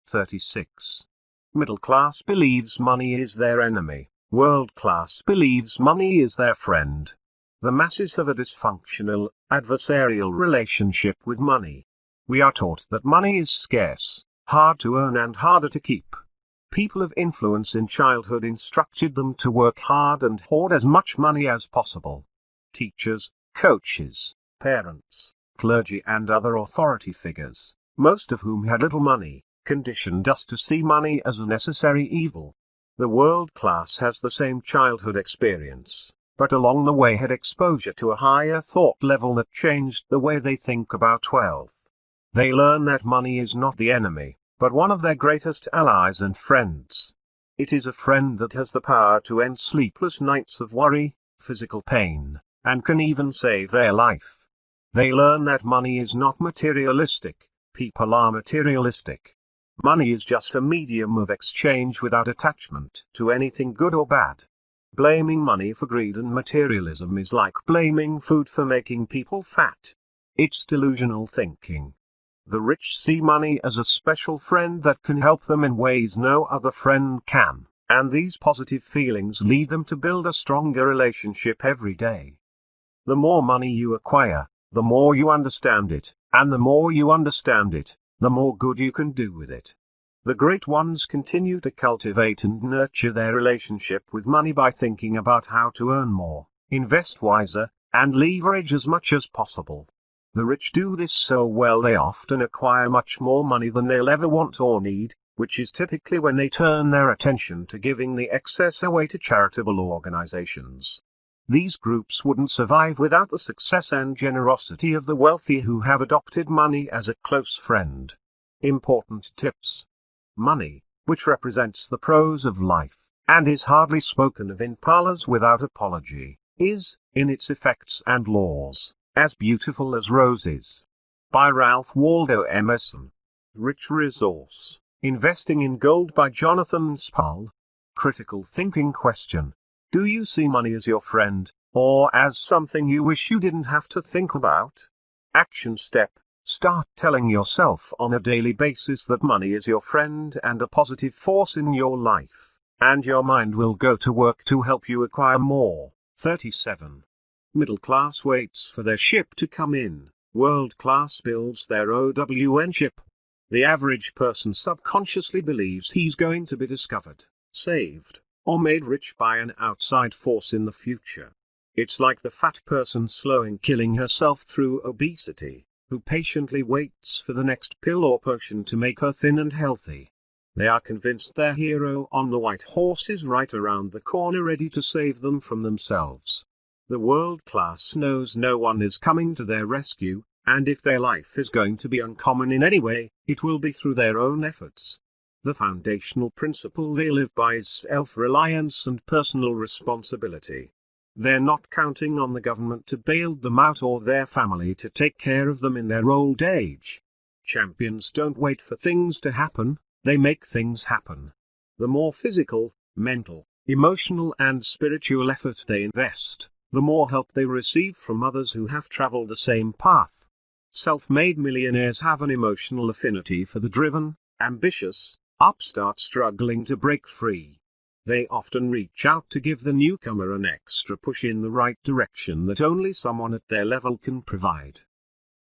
36. Middle class believes money is their enemy. World class believes money is their friend. The masses have a dysfunctional, adversarial relationship with money. We are taught that money is scarce, hard to earn and harder to keep. People of influence in childhood instructed them to work hard and hoard as much money as possible. Teachers, coaches, parents, clergy and other authority figures, most of whom had little money, conditioned us to see money as a necessary evil. The world class has the same childhood experience, but along the way had exposure to a higher thought level that changed the way they think about wealth. They learn that money is not the enemy, but one of their greatest allies and friends. It is a friend that has the power to end sleepless nights of worry, physical pain, and can even save their life. They learn that money is not materialistic, people are materialistic. Money is just a medium of exchange without attachment to anything good or bad. Blaming money for greed and materialism is like blaming food for making people fat. It's delusional thinking. The rich see money as a special friend that can help them in ways no other friend can, and these positive feelings lead them to build a stronger relationship every day. The more money you acquire, the more you understand it, and the more you understand it, the more good you can do with it. The great ones continue to cultivate and nurture their relationship with money by thinking about how to earn more, invest wiser, and leverage as much as possible. The rich do this so well they often acquire much more money than they'll ever want or need, which is typically when they turn their attention to giving the excess away to charitable organizations. These groups wouldn't survive without the success and generosity of the wealthy who have adopted money as a close friend. Important tips. Money, which represents the prose of life, and is hardly spoken of in parlors without apology, is, in its effects and laws, as beautiful as roses. By Ralph Waldo Emerson. Rich Resource. Investing in Gold by Jonathan Spall. Critical thinking question. Do you see money as your friend, or as something you wish you didn't have to think about? Action step. Start telling yourself on a daily basis that money is your friend and a positive force in your life, and your mind will go to work to help you acquire more. 37. Middle class waits for their ship to come in. World class builds their OWN ship. The average person subconsciously believes he's going to be discovered, saved, or made rich by an outside force in the future. It's like the fat person slowing killing herself through obesity, who patiently waits for the next pill or potion to make her thin and healthy. They are convinced their hero on the white horse is right around the corner ready to save them from themselves. The world class knows no one is coming to their rescue, and if their life is going to be uncommon in any way, it will be through their own efforts. The foundational principle they live by is self-reliance and personal responsibility. They're not counting on the government to bail them out or their family to take care of them in their old age. Champions don't wait for things to happen, they make things happen. The more physical, mental, emotional and spiritual effort they invest, the more help they receive from others who have traveled the same path. Self-made millionaires have an emotional affinity for the driven, ambitious, upstart struggling to break free. They often reach out to give the newcomer an extra push in the right direction that only someone at their level can provide.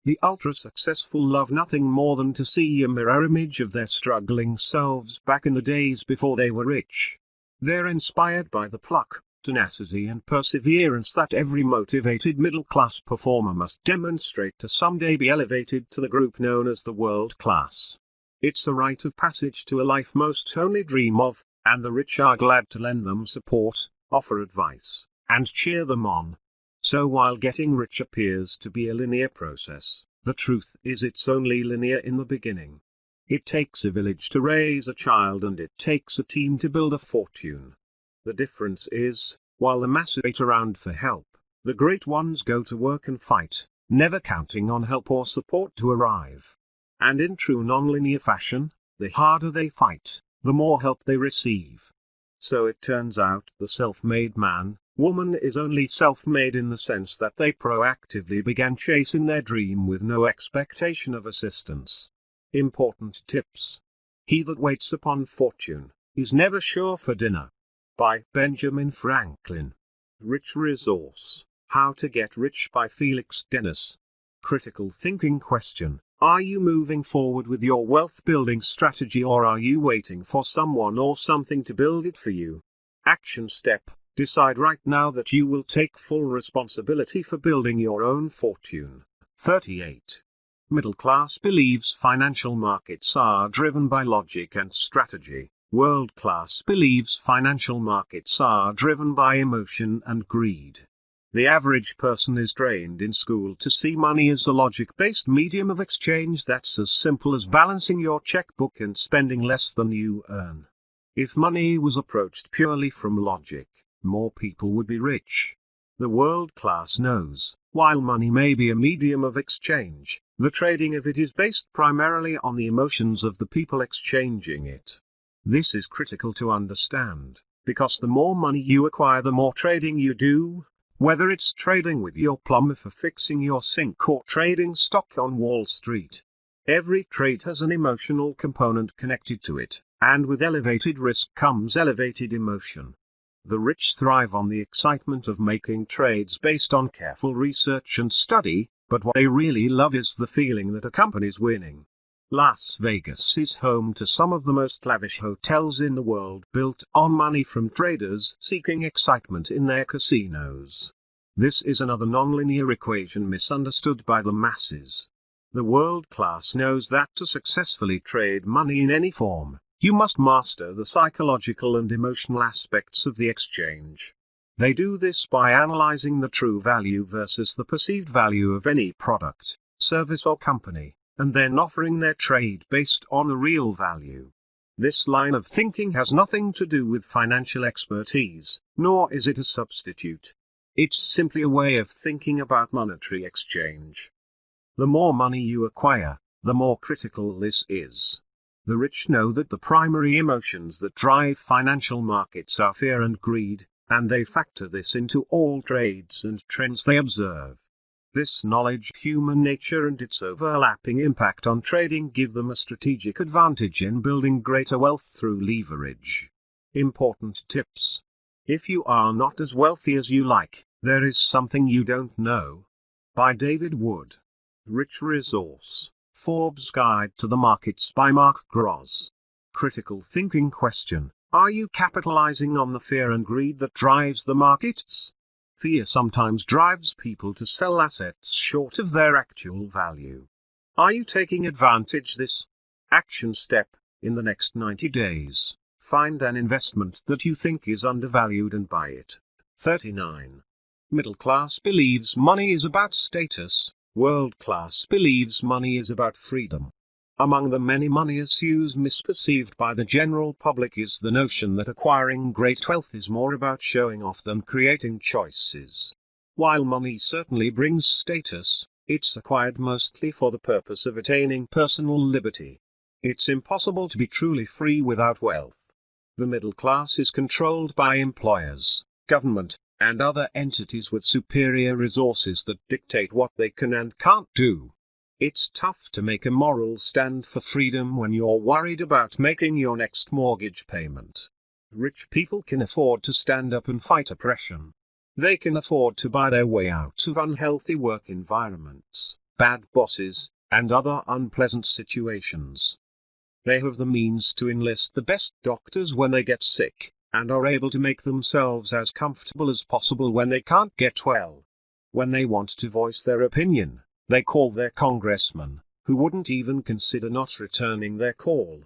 The ultra-successful love nothing more than to see a mirror image of their struggling selves back in the days before they were rich. They're inspired by the pluck, tenacity and perseverance that every motivated middle-class performer must demonstrate to someday be elevated to the group known as the world class. It's a rite of passage to a life most only dream of, and the rich are glad to lend them support, offer advice, and cheer them on. So while getting rich appears to be a linear process, the truth is it's only linear in the beginning. It takes a village to raise a child and it takes a team to build a fortune. The difference is, while the masses wait around for help, the great ones go to work and fight, never counting on help or support to arrive. And in true nonlinear fashion, the harder they fight, the more help they receive. So it turns out the self-made man, woman is only self-made in the sense that they proactively began chasing their dream with no expectation of assistance. Important tips. He that waits upon fortune is never sure for dinner. By Benjamin Franklin. Rich Resource: How to Get Rich by Felix Dennis. Critical thinking question: are you moving forward with your wealth building strategy, or are you waiting for someone or something to build it for you? Action step: decide right now that you will take full responsibility for building your own fortune. 38. Middle class believes financial markets are driven by logic and strategy. World class believes financial markets are driven by emotion and greed. The average person is trained in school to see money as a logic-based medium of exchange that's as simple as balancing your checkbook and spending less than you earn. If money was approached purely from logic, more people would be rich. The world class knows, while money may be a medium of exchange, the trading of it is based primarily on the emotions of the people exchanging it. This is critical to understand, because the more money you acquire, the more trading you do, whether it's trading with your plumber for fixing your sink or trading stock on Wall Street. Every trade has an emotional component connected to it, and with elevated risk comes elevated emotion. The rich thrive on the excitement of making trades based on careful research and study, but what they really love is the feeling that a company's winning. Las Vegas is home to some of the most lavish hotels in the world, built on money from traders seeking excitement in their casinos. This is another nonlinear equation misunderstood by the masses. The world class knows that to successfully trade money in any form, you must master the psychological and emotional aspects of the exchange. They do this by analyzing the true value versus the perceived value of any product, service or company, and then offering their trade based on the real value. This line of thinking has nothing to do with financial expertise, nor is it a substitute. It's simply a way of thinking about monetary exchange. The more money you acquire, the more critical this is. The rich know that the primary emotions that drive financial markets are fear and greed, and they factor this into all trades and trends they observe. This knowledge of human nature and its overlapping impact on trading give them a strategic advantage in building greater wealth through leverage. Important tips: if you are not as wealthy as you like, there is something you don't know. By David Wood. Rich Resource: Forbes Guide to the Markets by Mark Gross. Critical thinking question: are you capitalizing on the fear and greed that drives the markets? Fear sometimes drives people to sell assets short of their actual value. Are you taking advantage of this? Action step: in the next 90 days, find an investment that you think is undervalued and buy it. 39. Middle class believes money is about status. World class believes money is about freedom. Among the many money issues misperceived by the general public is the notion that acquiring great wealth is more about showing off than creating choices. While money certainly brings status, it's acquired mostly for the purpose of attaining personal liberty. It's impossible to be truly free without wealth. The middle class is controlled by employers, government, and other entities with superior resources that dictate what they can and can't do. It's tough to make a moral stand for freedom when you're worried about making your next mortgage payment. Rich people can afford to stand up and fight oppression. They can afford to buy their way out of unhealthy work environments, bad bosses, and other unpleasant situations. They have the means to enlist the best doctors when they get sick, and are able to make themselves as comfortable as possible when they can't get well. When they want to voice their opinion, they call their congressman, who wouldn't even consider not returning their call.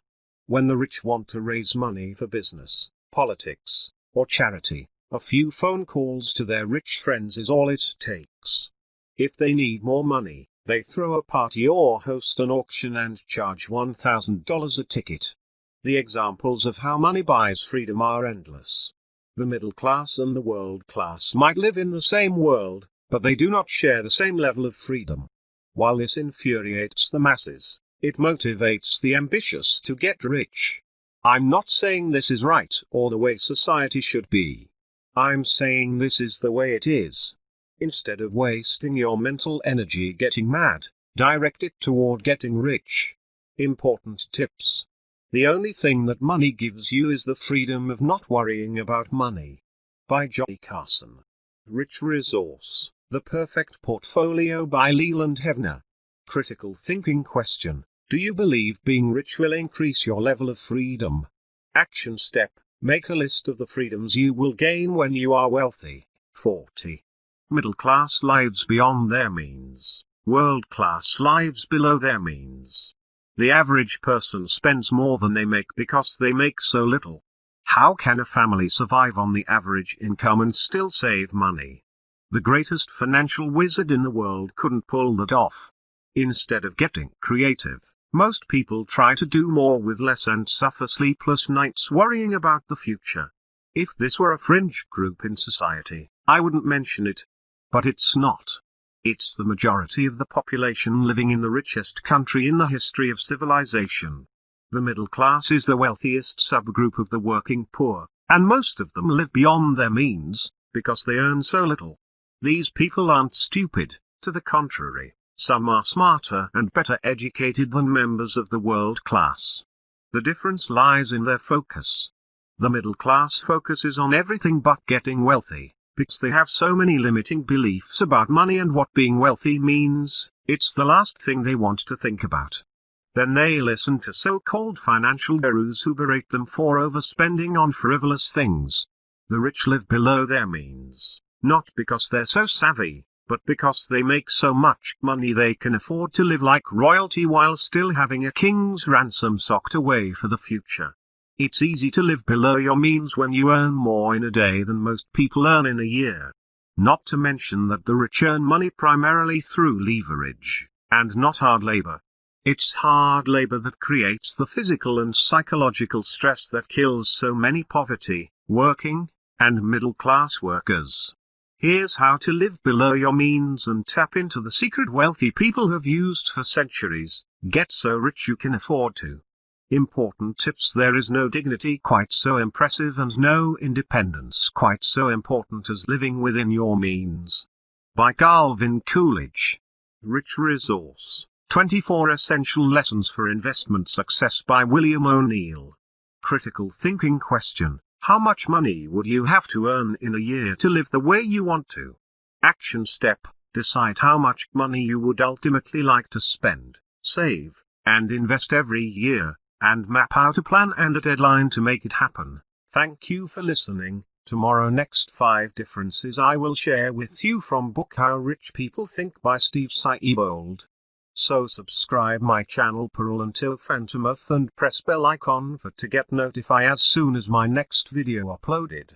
When the rich want to raise money for business, politics, or charity, a few phone calls to their rich friends is all it takes. If they need more money, they throw a party or host an auction and charge $1,000 a ticket. The examples of how money buys freedom are endless. The middle class and the world class might live in the same world, but they do not share the same level of freedom. While this infuriates the masses, it motivates the ambitious to get rich. I'm not saying this is right or the way society should be. I'm saying this is the way it is. Instead of wasting your mental energy getting mad, direct it toward getting rich. Important tips. The only thing that money gives you is the freedom of not worrying about money. By Johnny Carson. Rich Resource, The Perfect Portfolio by Leland Hevner. Critical thinking question: do you believe being rich will increase your level of freedom? Action step: make a list of the freedoms you will gain when you are wealthy. 40. Middle class lives beyond their means, world class lives below their means. The average person spends more than they make because they make so little. How can a family survive on the average income and still save money? The greatest financial wizard in the world couldn't pull that off. Instead of getting creative, most people try to do more with less and suffer sleepless nights worrying about the future. If this were a fringe group in society, I wouldn't mention it. But it's not. It's the majority of the population living in the richest country in the history of civilization. The middle class is the wealthiest subgroup of the working poor, and most of them live beyond their means, because they earn so little. These people aren't stupid, to the contrary, some are smarter and better educated than members of the world class. The difference lies in their focus. The middle class focuses on everything but getting wealthy, because they have so many limiting beliefs about money and what being wealthy means. It's the last thing they want to think about. Then they listen to so-called financial gurus who berate them for overspending on frivolous things. The rich live below their means, not because they're so savvy, but because they make so much money they can afford to live like royalty while still having a king's ransom socked away for the future. It's easy to live below your means when you earn more in a day than most people earn in a year. Not to mention that the rich earn money primarily through leverage, and not hard labor. It's hard labor that creates the physical and psychological stress that kills so many poverty, working, and middle-class workers. Here's how to live below your means and tap into the secret wealthy people have used for centuries. Get so rich you can afford to. Important tips: there is no dignity quite so impressive and no independence quite so important as living within your means. By Calvin Coolidge. Rich Resource, 24 Essential Lessons for Investment Success by William O'Neill. Critical thinking question: how much money would you have to earn in a year to live the way you want to? Action step: decide how much money you would ultimately like to spend, save, and invest every year, and map out a plan and a deadline to make it happen. Thank you for listening. Tomorrow, next 5 differences I will share with you from book How Rich People Think by Steve Siebold. So subscribe my channel Perulento Phantomuth and press bell icon for to get notify as soon as my next video uploaded.